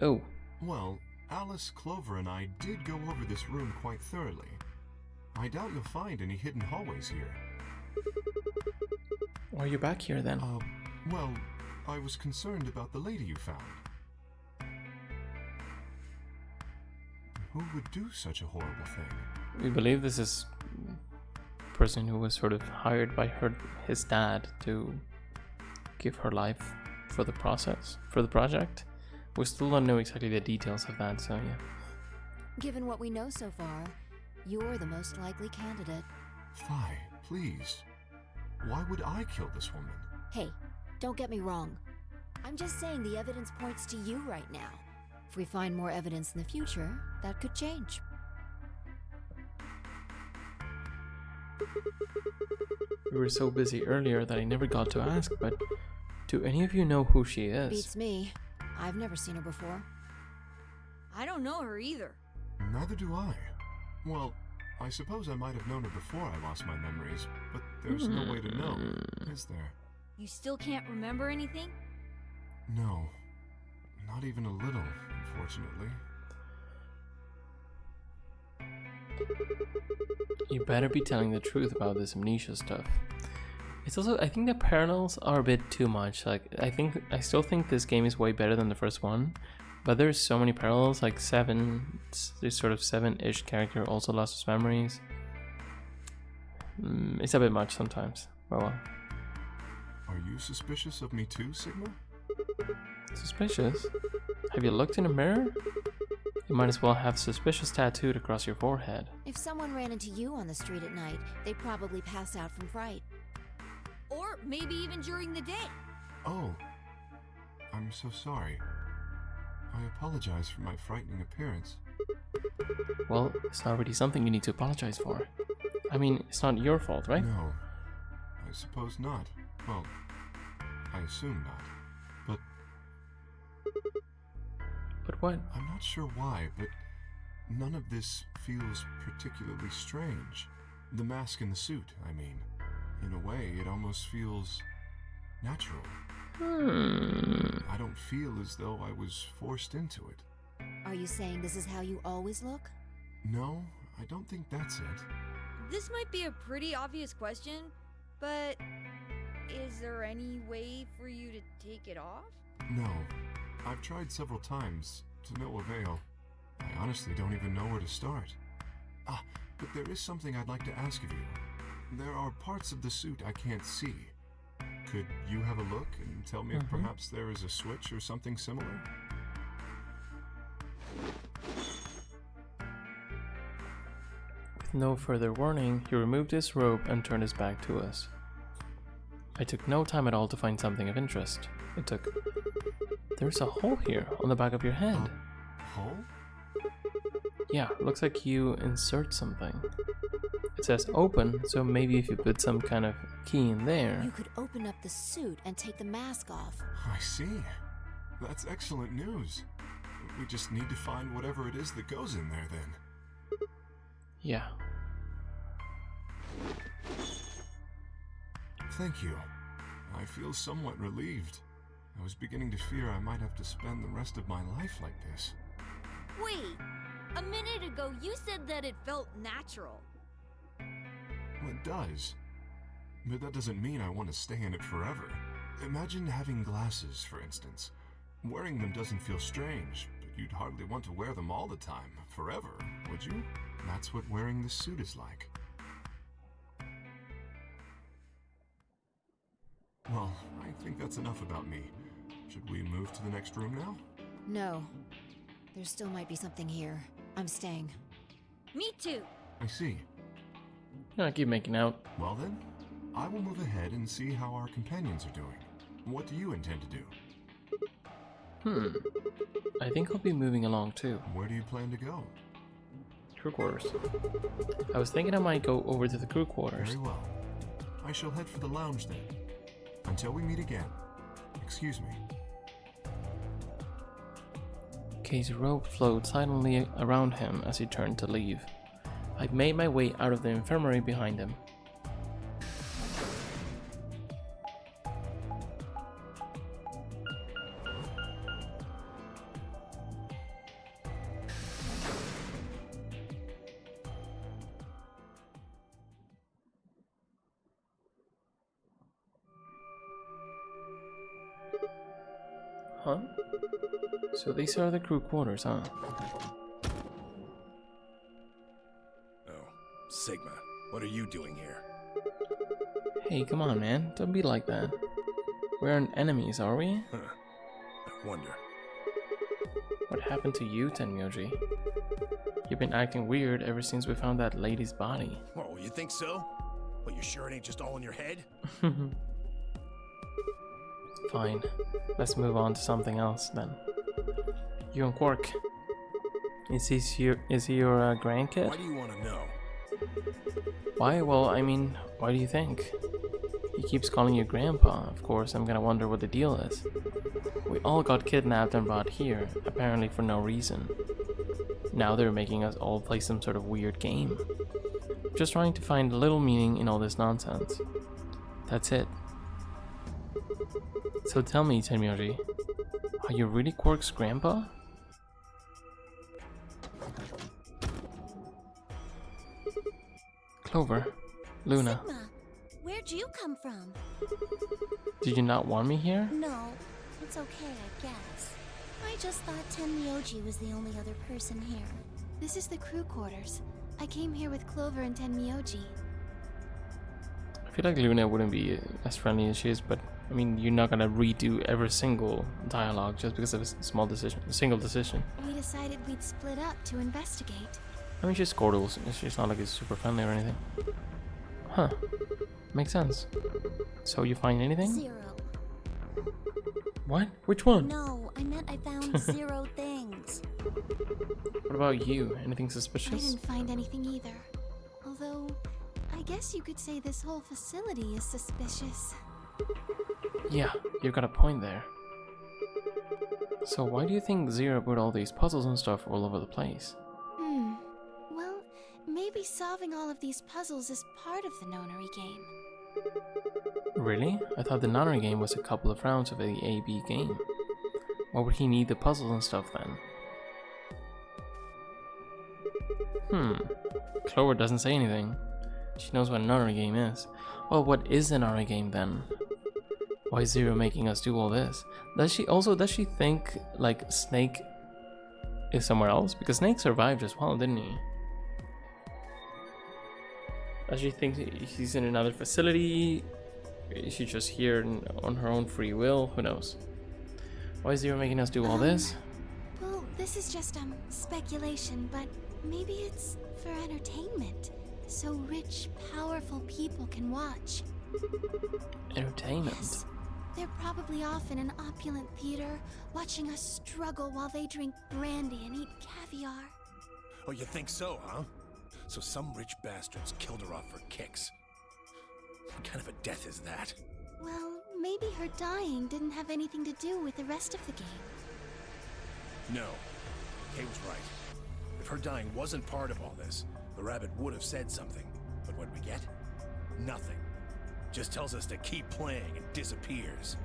Oh. Well, Alice, Clover, and I did go over this room quite thoroughly. I doubt you'll find any hidden hallways here. Why are you back here then? Well, I was concerned about the lady you found. Who would do such a horrible thing? We believe this is a person who was sort of hired by his dad to give her life for the project. We still don't know exactly the details of that, so yeah. Given what we know so far, you're the most likely candidate. Phi, please. Why would I kill this woman? Hey, don't get me wrong. I'm just saying the evidence points to you right now. If we find more evidence in the future, that could change. We were so busy earlier that I never got to ask, but do any of you know who she is? Beats me. I've never seen her before. I don't know her either. Neither do I. Well, I suppose I might have known her before I lost my memories, but there's no way to know, is there? You still can't remember anything? No. Not even a little, unfortunately. You better be telling the truth about this amnesia stuff. It's also, I think the parallels are a bit too much. Like, I still think this game is way better than the first one, but there's so many parallels. Like this sort of 7-ish character also lost his memories. It's a bit much sometimes. Oh well. Are you suspicious of me too, Sigma? Suspicious? Have you looked in a mirror? You might as well have suspicious tattooed across your forehead. If someone ran into you on the street at night, they'd probably pass out from fright. Or maybe even during the day. Oh, I'm so sorry. I apologize for my frightening appearance. Well, it's not really something you need to apologize for. I mean, it's not your fault, right? No, I suppose not. Well, I assume not. But what? I'm not sure why, but none of this feels particularly strange. The mask and the suit, I mean. In a way, it almost feels natural. I don't feel as though I was forced into it. Are you saying this is how you always look? No, I don't think that's it. This might be a pretty obvious question, but is there any way for you to take it off? No. I've tried several times, to no avail. I honestly don't even know where to start. But there is something I'd like to ask of you. There are parts of the suit I can't see. Could you have a look and tell me if perhaps there is a switch or something similar? With no further warning, he removed his robe and turned his back to us. I took no time at all to find something of interest. There's a hole here on the back of your head. Hole? Yeah, looks like you insert something. It says open, so maybe if you put some kind of key in there... You could open up the suit and take the mask off. I see. That's excellent news. We just need to find whatever it is that goes in there then. Yeah. Thank you. I feel somewhat relieved. I was beginning to fear I might have to spend the rest of my life like this. Wait, a minute ago you said that it felt natural. Well, it does. But that doesn't mean I want to stay in it forever. Imagine having glasses, for instance. Wearing them doesn't feel strange, but you'd hardly want to wear them all the time, forever, would you? That's what wearing this suit is like. Well, I think that's enough about me. Should we move to the next room now? No. There still might be something here. I'm staying. Me too. I see. I keep making out. Well then, I will move ahead and see how our companions are doing. What do you intend to do? I think I'll be moving along too. Where do you plan to go? Crew quarters. I was thinking I might go over to the crew quarters. Very well. I shall head for the lounge then. Until we meet again. Excuse me. Kay's robe flowed silently around him as he turned to leave. I made my way out of the infirmary behind him. Huh? So these are the crew quarters, huh? Oh, Sigma, what are you doing here? Hey, come on, man. Don't be like that. We aren't enemies, are we? Huh. I wonder. What happened to you, Tenmyoji? You've been acting weird ever since we found that lady's body. Oh, you think so? But you sure it ain't just all in your head? Fine. Let's move on to something else then. You and Quark. Is he your grandkid? Why do you want to know? Why? Well, I mean, why do you think? He keeps calling you grandpa. Of course, I'm gonna wonder what the deal is. We all got kidnapped and brought here, apparently for no reason. Now they're making us all play some sort of weird game. Just trying to find a little meaning in all this nonsense. That's it. So tell me, Tenmyoji, are you really Quark's grandpa? Clover, Luna. Sigma, where Where'd you come from? Did you not want me here? No, it's okay, I guess. I just thought Tenmyoji was the only other person here. This is the crew quarters. I came here with Clover and Tenmyoji. I feel like Luna wouldn't be as friendly as she is, but I mean, you're not gonna redo every single dialogue just because of a single decision. We decided we'd split up to investigate. I mean, she's cordial. She's not like it's super friendly or anything. Huh. Makes sense. So you find anything? 0. What? Which one? No, I meant I found 0 things. What about you? Anything I suspicious? didn't find anything either. Although, I guess you could say this whole facility is suspicious. Yeah, you've got a point there. So why do you think Zero put all these puzzles and stuff all over the place? Well, maybe solving all of these puzzles is part of the Nonary game. Really? I thought the Nonary game was a couple of rounds of the AB game. Why would he need the puzzles and stuff then? Clover doesn't say anything. She knows what a Nonary game is. Well, what is a Nonary game then? Why is Zero making us do all this? Does she think like Snake is somewhere else? Because Snake survived as well, didn't he? Does she think he's in another facility? Is she just here on her own free will? Who knows? Why is Zero making us do all this? Well, this is just speculation, but maybe it's for entertainment. So rich, powerful people can watch. Entertainment? Yes. They're probably off in an opulent theater, watching us struggle while they drink brandy and eat caviar. Oh, you think so, huh? So some rich bastards killed her off for kicks. What kind of a death is that? Well, maybe her dying didn't have anything to do with the rest of the game. No. Kay was right. If her dying wasn't part of all this, the rabbit would have said something. But what we get? Nothing. Just tells us to keep playing and disappears.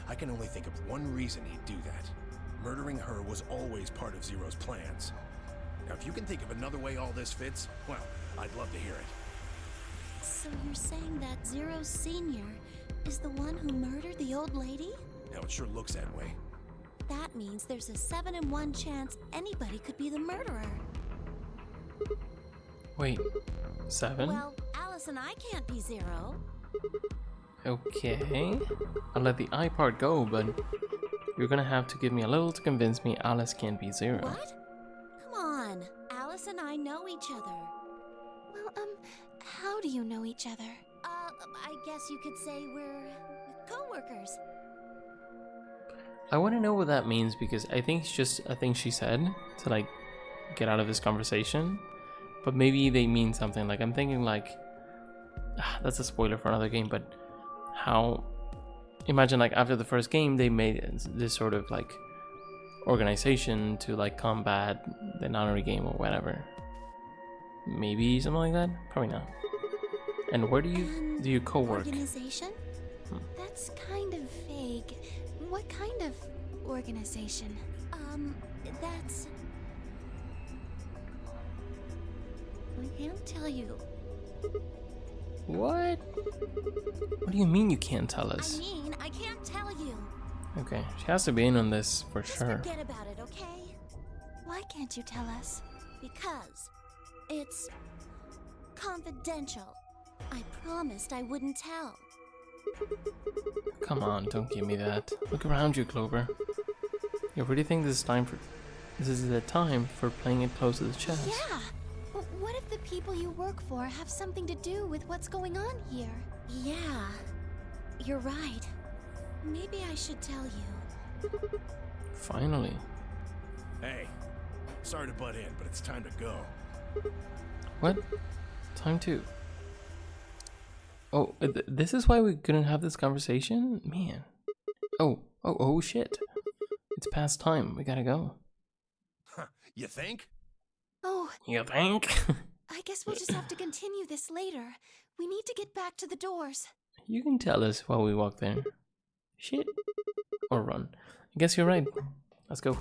I can only think of one reason he'd do that. Murdering her was always part of Zero's plans. Now, if you can think of another way all this fits, well, I'd love to hear it. So you're saying that Zero Sr. is the one who murdered the old lady? Now, it sure looks that way. That means there's a 7 in 1 chance anybody could be the murderer. Wait, 7? Well, Alice and I can't be Zero. Okay. I'll let the I part go, but you're gonna have to give me a little to convince me Alice can't be Zero. What? Come on. Alice and I know each other. Well, how do you know each other? I guess you could say we're co-workers. I want to know what that means because I think it's just a thing she said to like get out of this conversation. But maybe they mean something. Like I'm thinking like that's a spoiler for another game, but how imagine like after the first game they made this sort of like organization to like combat the Nonary game or whatever. Maybe something like that? Probably not. And where do you co-work? Organization? That's kind of vague. What kind of organization? That's... I can't tell you. What? What do you mean you can't tell us? I mean, I can't tell you. Okay, she has to be in on this for Just sure. forget about it, okay? Why can't you tell us? Because it's confidential. I promised I wouldn't tell. Come on, don't give me that. Look around you, Clover. You really think this is the time for playing it close to the chest? Yeah, but what if the people you work for have something to do with what's going on here? Yeah, you're right. Maybe I should tell you. Finally. Hey, sorry to butt in, but it's time to go. What? Time to. Oh, this is why we couldn't have this conversation? Man. Oh, shit. It's past time. We gotta go. You think? Oh. You think? I guess we'll just have to continue this later. We need to get back to the doors. You can tell us while we walk there. Shit. Or run. I guess you're right. Let's go.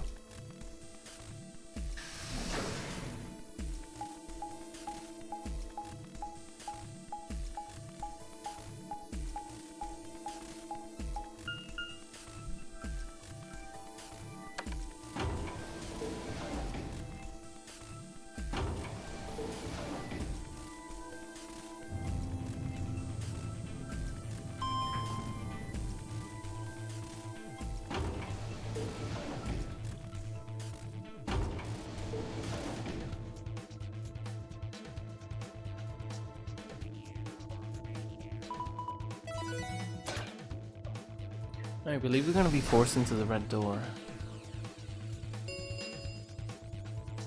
I believe we're gonna be forced into the red door.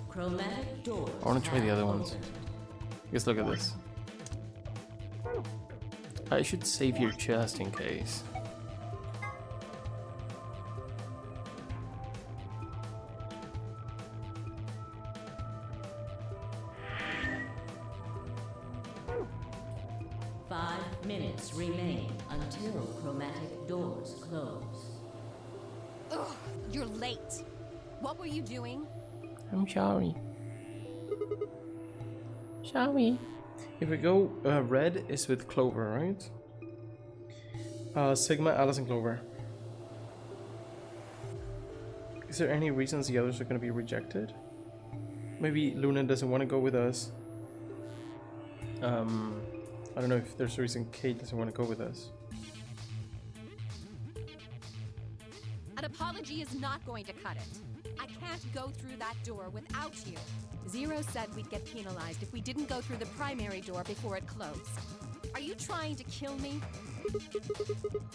Chromatic doors. I wanna try the other ones. opened. Just look at this. I should save here just in case. Minutes remain until chromatic doors close. Ugh, you're late. What were you doing? I'm sorry. Sorry. If we go red is with Clover, right? Sigma, Alice, and Clover. Is there any reasons the others are going to be rejected? Maybe Luna doesn't want to go with us. I don't know if there's a reason Kate doesn't want to go with us. An apology is not going to cut it. I can't go through that door without you. Zero said we'd get penalized if we didn't go through the primary door before it closed. Are you trying to kill me?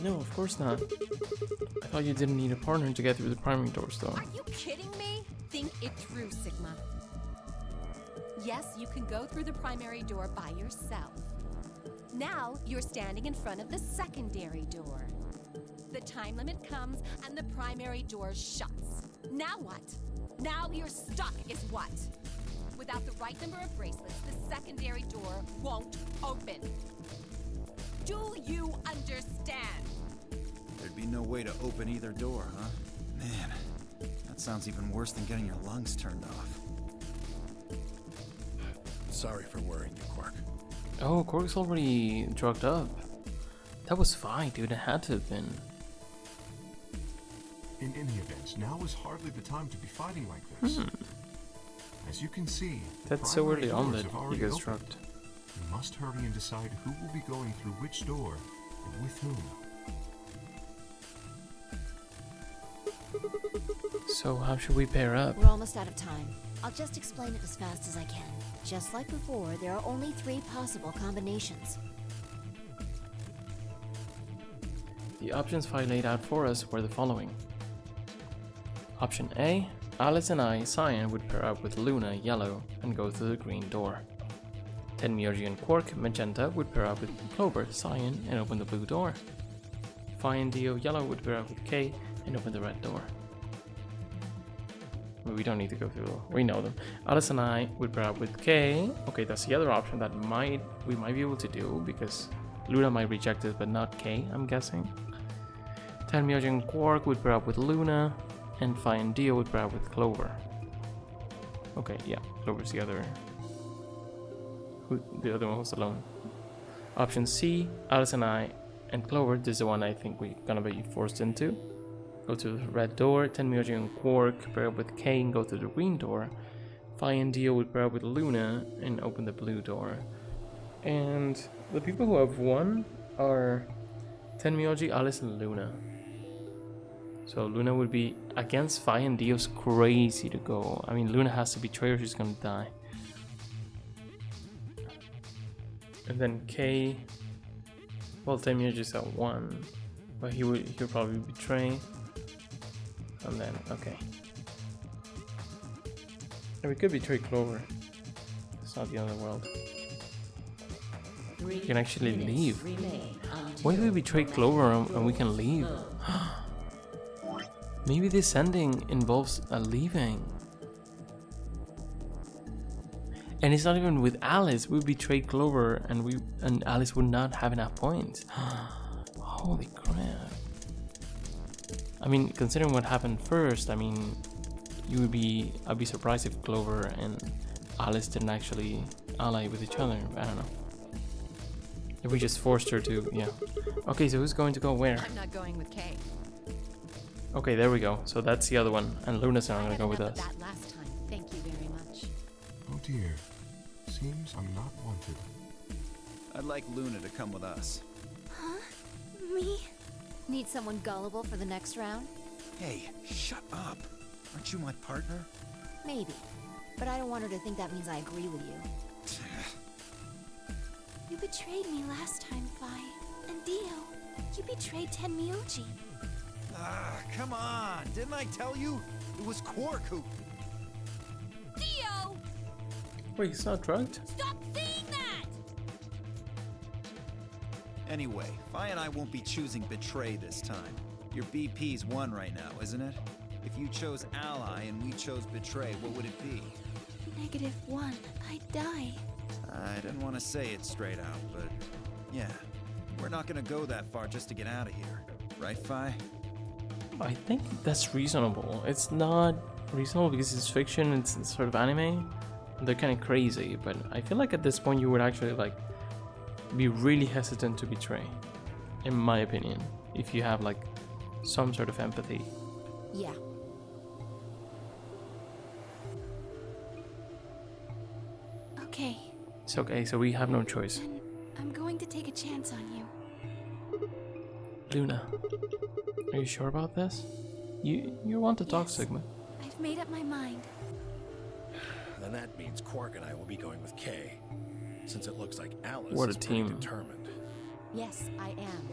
No, of course not. I thought you didn't need a partner to get through the primary doors, though. Are you kidding me? Think it through, Sigma. Yes, you can go through the primary door by yourself. Now you're standing in front of the secondary door. The time limit comes and the primary door shuts. Now what? Now you're stuck is what? Without the right number of bracelets, the secondary door won't open. Do you understand? There'd be no way to open either door, huh? Man, that sounds even worse than getting your lungs turned off. Sorry for worrying you, Quark. Oh, Quark's already drugged up. That was fine, dude. It had to have been. In any event, now is hardly the time to be fighting like this. As you can see, That's so primary early on doors that have he already gets opened. drugged. You must hurry and decide who will be going through which door and with whom. So how should we pair up? We're almost out of time. I'll just explain it as fast as I can. Just like before, there are only 3 possible combinations. The options file laid out for us were the following. Option A, Alice and I, Cyan, would pair up with Luna, Yellow, and go through the green door. Tenmyurgi and Quark, Magenta, would pair up with Clover, Cyan, and open the blue door. Phi and Dio, Yellow, would pair up with K and open the red door. We don't need to go through, we know them. Alice and I would pair up with K. Okay, that's the other option that we might be able to do, because Luna might reject it, but not K, I'm guessing. Tenmyurgi and Quark would pair up with Luna, and Phi and Dio would pair up with Clover. Okay, yeah, Clover's the other. The other one was alone. Option C, Alice and I and Clover. This is the one I think we're gonna be forced into. Go to the red door. Tenmyurgi and Quark pair up with K and go to the green door. Phi and Dio would pair up with Luna and open the blue door. And the people who have won are Tenmyurgi, Alice, and Luna. So Luna would be against Phi and Dio's crazy to go. I mean, Luna has to betray or she's gonna die. And then K, well, Tenmyurgi's at 1, but he'll probably betray. And then, okay. And we could betray Clover. It's not the end of the world. We can actually leave. What if we betray Clover and we can leave? Maybe this ending involves a leaving. And it's not even with Alice. We betray Clover and Alice would not have enough points. Holy crap. I mean, considering what happened first, I mean, I'd be surprised if Clover and Alice didn't actually ally with each other. I don't know. If we just forced her to, yeah. Okay, so who's going to go where? I'm not going with Kay. Okay, there we go. So that's the other one. And Luna's not gonna go with us. That last time. Thank you very much. Oh dear. Seems I'm not wanted. I'd like Luna to come with us. Huh? Me? Need someone gullible for the next round? Hey, shut up. Aren't you my partner? Maybe. But I don't want her to think that means I agree with you. You betrayed me last time, Phi. And Dio, you betrayed Tenmyurgi. Come on. Didn't I tell you? It was Quark who... Dio! Wait, he's not drugged? Stop saying that! Anyway, Fi and I won't be choosing Betray this time. Your BP's 1 right now, isn't it? If you chose Ally and we chose Betray, what would it be? -1. I'd die. I didn't want to say it straight out, but yeah. We're not gonna go that far just to get out of here. Right, Fi? I think that's reasonable. It's not reasonable because it's fiction, it's sort of anime. They're kind of crazy, but I feel like at this point you would actually like be really hesitant to betray, in my opinion, if you have like some sort of empathy. Yeah. Okay. It's okay, so we have no choice. Then I'm going to take a chance on you. Luna, are you sure about this? You want to talk, Yes. Sigma? I've made up my mind. Then that means Quark and I will be going with Kay, since it looks like Alice What a is pretty team. determined. Yes, I am.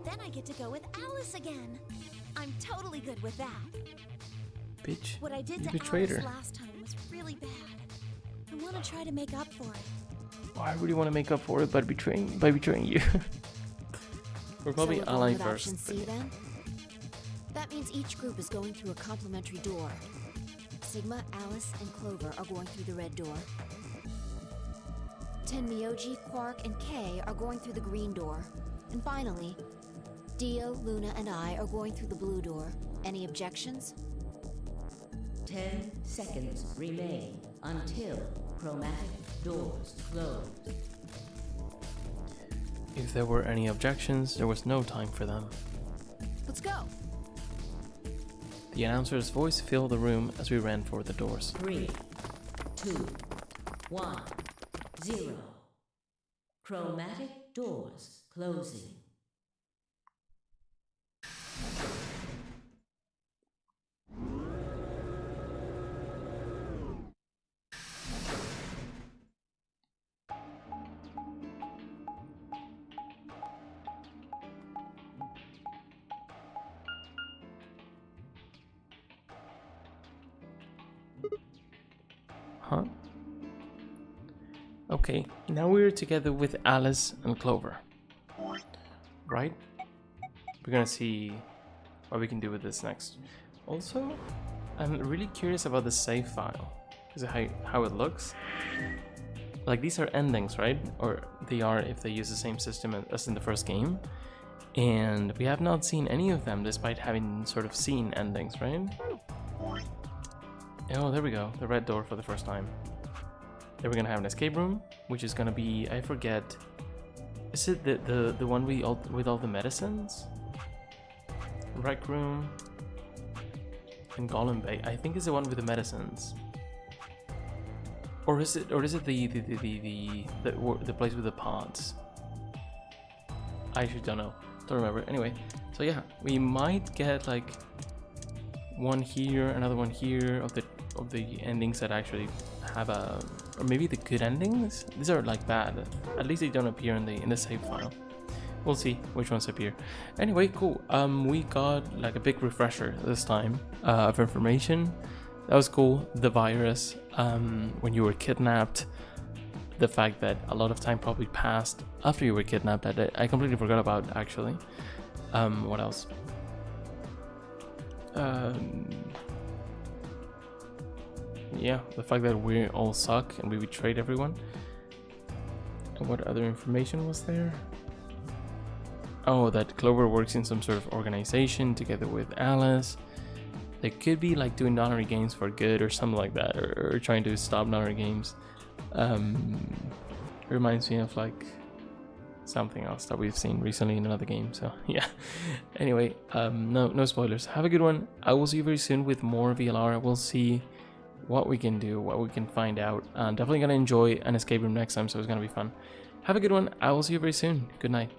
Then I get to go with Alice again. I'm totally good with that. Bitch, What I did you to betrayed Alice her. last time was really bad. I want to try to make up for it. I really want to make up for it by betraying you. We're probably So we're going ally with first. option C then? That means each group is going through a complementary door. Sigma, Alice, and Clover are going through the red door. Tenmyoji, Quark, and Kay are going through the green door. And finally, Dio, Luna, and I are going through the blue door. Any objections? 10 seconds remain until chromatic doors close. If there were any objections, there was no time for them. Let's go! The announcer's voice filled the room as we ran for the doors. 3, 2, 1, 0. Chromatic doors closing. Huh? Okay, now we're together with Alice and Clover. Right? We're gonna see what we can do with this next. Also, I'm really curious about the save file. Is it how it looks? Like, these are endings, right? Or they are if they use the same system as in the first game. And we have not seen any of them despite having sort of seen endings, right? Oh, there we go. The red door for the first time. Then we're gonna have an escape room, which is gonna be, I forget. Is it the one with all the medicines? Rec room. And Golem Bay. I think it's the one with the medicines. Or is it the place with the pods? I actually don't know. Don't remember. Anyway, so yeah, we might get like one here, another one here of the endings that actually have a, or maybe the good endings. These are like bad. At least they don't appear in the save file. We'll see which ones appear. Anyway, cool. We got like a big refresher this time of information. That was cool. The virus, when you were kidnapped, the fact that a lot of time probably passed after you were kidnapped that I completely forgot about actually. What else? Yeah, the fact that we all suck and we betrayed everyone. And what other information was there? Oh, that Clover works in some sort of organization together with Alice. They could be like doing Nonary games for good or something like that, or trying to stop Nonary games. Reminds me of like something else that we've seen recently in another game. So yeah. Anyway, no spoilers. Have a good one. I will see you very soon with more VLR. We'll see what we can do, what we can find out. Definitely gonna enjoy an escape room next time, so it's gonna be fun. Have a good one. I will see you very soon. Good night.